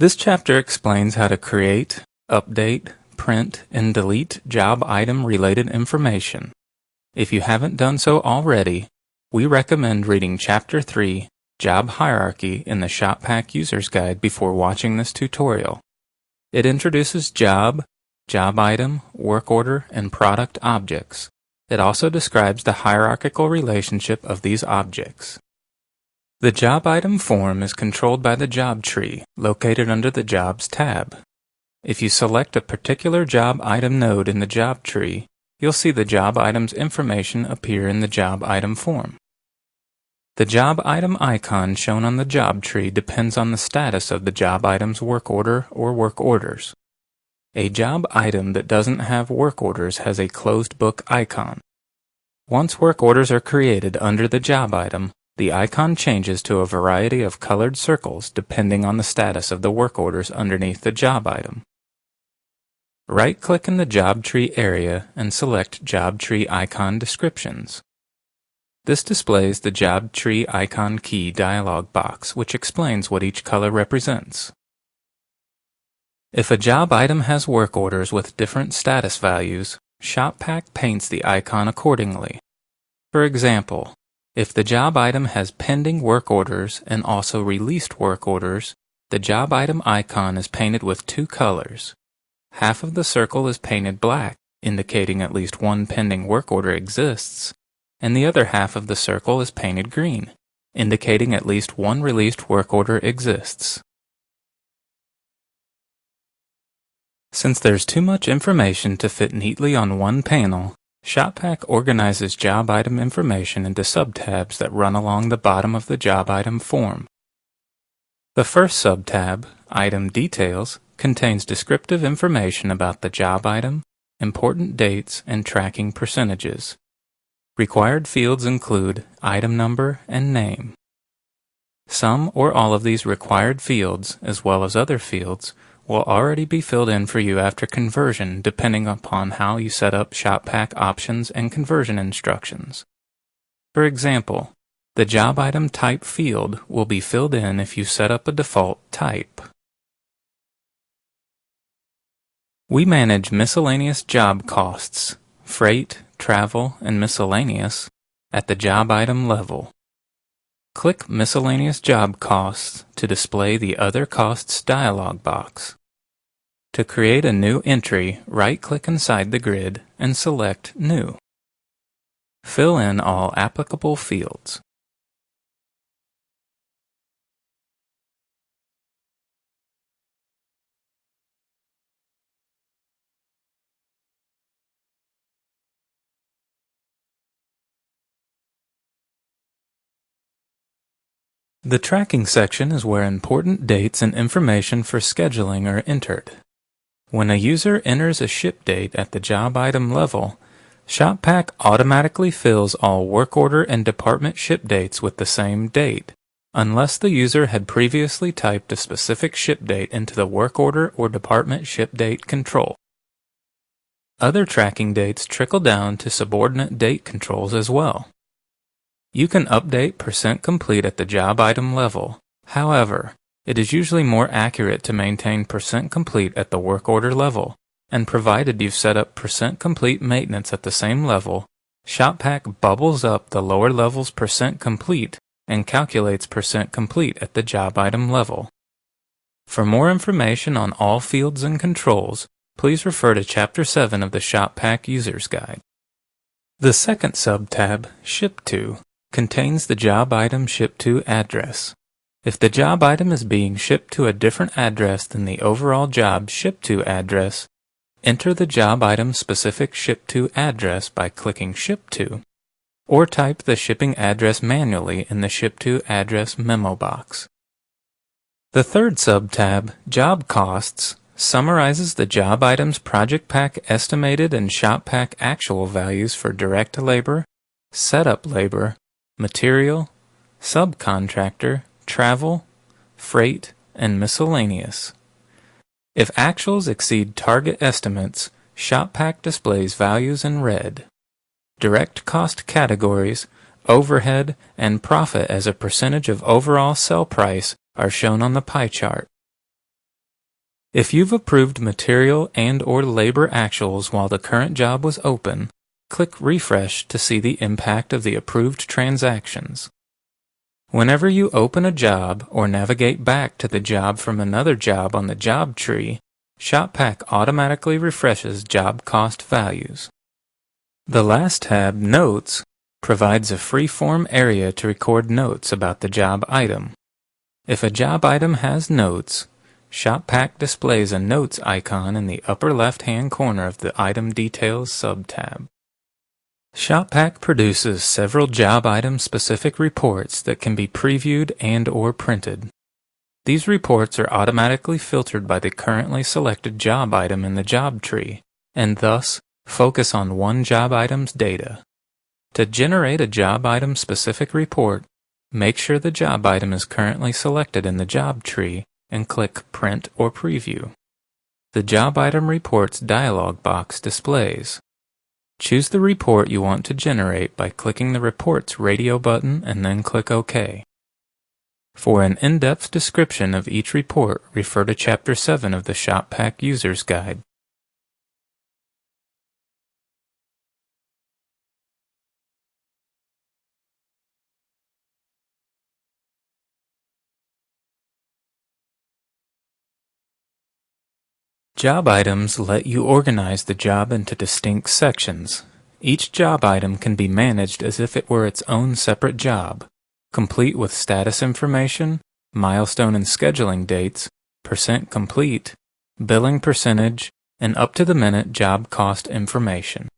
This chapter explains how to create, update, print, and delete job item related information. If you haven't done so already, we recommend reading Chapter 3, Job Hierarchy in the ShopPAK User's Guide before watching this tutorial. It introduces job, job item, work order, and product objects. It also describes the hierarchical relationship of these objects. The job item form is controlled by the job tree, located under the Jobs tab. If you select a particular job item node in the job tree, you'll see the job item's information appear in the job item form. The job item icon shown on the job tree depends on the status of the job item's work order or work orders. A job item that doesn't have work orders has a closed book icon. Once work orders are created under the job item, the icon changes to a variety of colored circles depending on the status of the work orders underneath the job item. Right-click in the job tree area and select Job Tree Icon Descriptions. This displays the Job Tree Icon Key dialog box, which explains what each color represents. If a job item has work orders with different status values, ShopPAK paints the icon accordingly. For example, if the job item has pending work orders and also released work orders, the job item icon is painted with two colors. Half of the circle is painted black, indicating at least one pending work order exists, and the other half of the circle is painted green, indicating at least one released work order exists. Since there's too much information to fit neatly on one panel, ShopPAK organizes job item information into subtabs that run along the bottom of the job item form. The first subtab, Item Details, contains descriptive information about the job item, important dates, and tracking percentages. Required fields include item number and name. Some or all of these required fields, as well as other fields, will already be filled in for you after conversion depending upon how you set up ShopPAK options and conversion instructions. For example, the job item type field will be filled in if you set up a default type. We manage miscellaneous job costs, freight, travel, and miscellaneous at the job item level. Click Miscellaneous Job Costs to display the Other Costs dialog box. To create a new entry, right-click inside the grid and select New. Fill in all applicable fields. The tracking section is where important dates and information for scheduling are entered. When a user enters a ship date at the job item level, ShopPAK automatically fills all work order and department ship dates with the same date, unless the user had previously typed a specific ship date into the work order or department ship date control. Other tracking dates trickle down to subordinate date controls as well. You can update % complete at the job item level. However, it is usually more accurate to maintain % complete at the work order level, and provided you've set up % complete maintenance at the same level, ShopPAK bubbles up the lower level's % complete and calculates % complete at the job item level. For more information on all fields and controls, please refer to Chapter 7 of the ShopPAK User's Guide. The second subtab, Ship To, contains the job item ship to address. If the job item is being shipped to a different address than the overall job ship to address, enter the job item specific ship to address by clicking Ship To, or type the shipping address manually in the Ship To address memo box. The third subtab, Job Costs, summarizes the job item's Project Pack estimated and ShopPAK actual values for direct labor, setup labor, material, subcontractor, travel, freight, and miscellaneous. If actuals exceed target estimates, ShopPAK displays values in red. Direct cost categories, overhead, and profit as a percentage of overall sell price are shown on the pie chart. If you've approved material and/or labor actuals while the current job was open, click Refresh to see the impact of the approved transactions. Whenever you open a job or navigate back to the job from another job on the job tree, ShopPAK automatically refreshes job cost values. The last tab, Notes, provides a free-form area to record notes about the job item. If a job item has notes, ShopPAK displays a Notes icon in the upper left-hand corner of the Item Details sub-tab. ShopPAK produces several job item-specific reports that can be previewed and/or printed. These reports are automatically filtered by the currently selected job item in the job tree, and thus focus on one job item's data. To generate a job item-specific report, make sure the job item is currently selected in the job tree and click Print or Preview. The Job Item Reports dialog box displays. Choose the report you want to generate by clicking the Reports radio button and then click OK. For an in-depth description of each report, refer to Chapter 7 of the ShopPAK User's Guide. Job items let you organize the job into distinct sections. Each job item can be managed as if it were its own separate job, complete with status information, milestone and scheduling dates, percent complete, billing percentage, and up-to-the-minute job cost information.